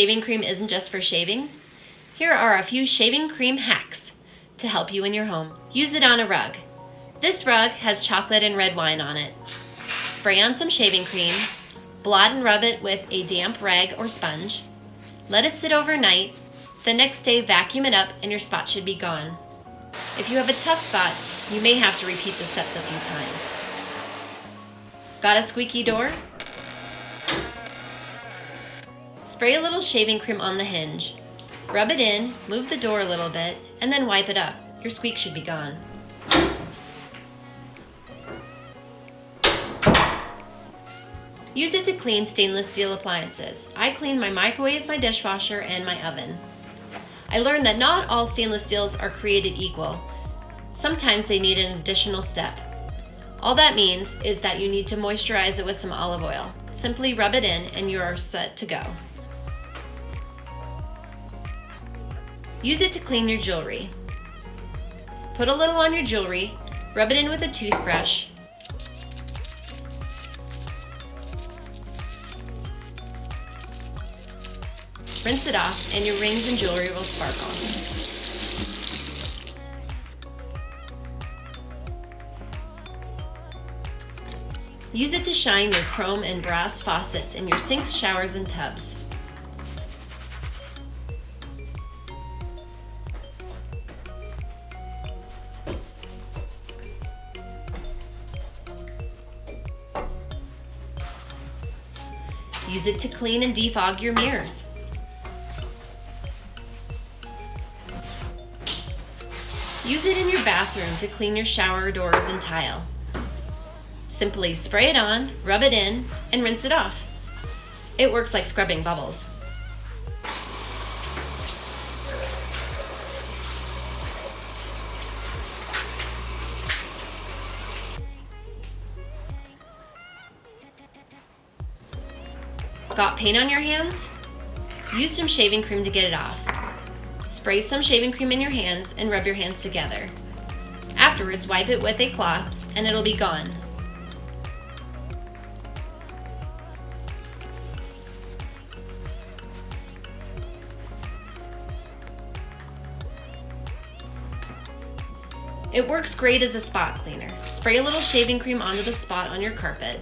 Shaving cream isn't just for shaving. Here are a few shaving cream hacks to help you in your home. Use it on a rug. This rug has chocolate and red wine on it. Spray on some shaving cream, blot and rub it with a damp rag or sponge. Let it sit overnight. The next day, vacuum it up and your spot should be gone. If you have a tough spot, you may have to repeat the steps a few times. Got a squeaky door? Spray a little shaving cream on the hinge. Rub it in, move the door a little bit, and then wipe it up. Your squeak should be gone. Use it to clean stainless steel appliances. I clean my microwave, my dishwasher, and my oven. I learned that not all stainless steels are created equal. Sometimes they need an additional step. All that means is that you need to moisturize it with some olive oil. Simply rub it in and you are set to go. Use it to clean your jewelry. Put a little on your jewelry, rub it in with a toothbrush. Rinse it off and your rings and jewelry will sparkle. Use it to shine your chrome and brass faucets in your sinks, showers, and tubs. Use it to clean and defog your mirrors. Use it in your bathroom to clean your shower doors and tile. Simply spray it on, rub it in, and rinse it off. It works like scrubbing bubbles. Got paint on your hands? Use some shaving cream to get it off. Spray some shaving cream in your hands and rub your hands together. Afterwards, wipe it with a cloth and it'll be gone. It works great as a spot cleaner. Spray a little shaving cream onto the spot on your carpet.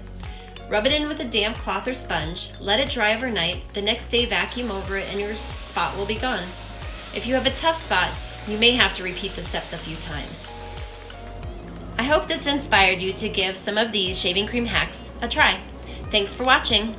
Rub it in with a damp cloth or sponge, let it dry overnight, the next day vacuum over it and your spot will be gone. If you have a tough spot, you may have to repeat the steps a few times. I hope this inspired you to give some of these shaving cream hacks a try. Thanks for watching.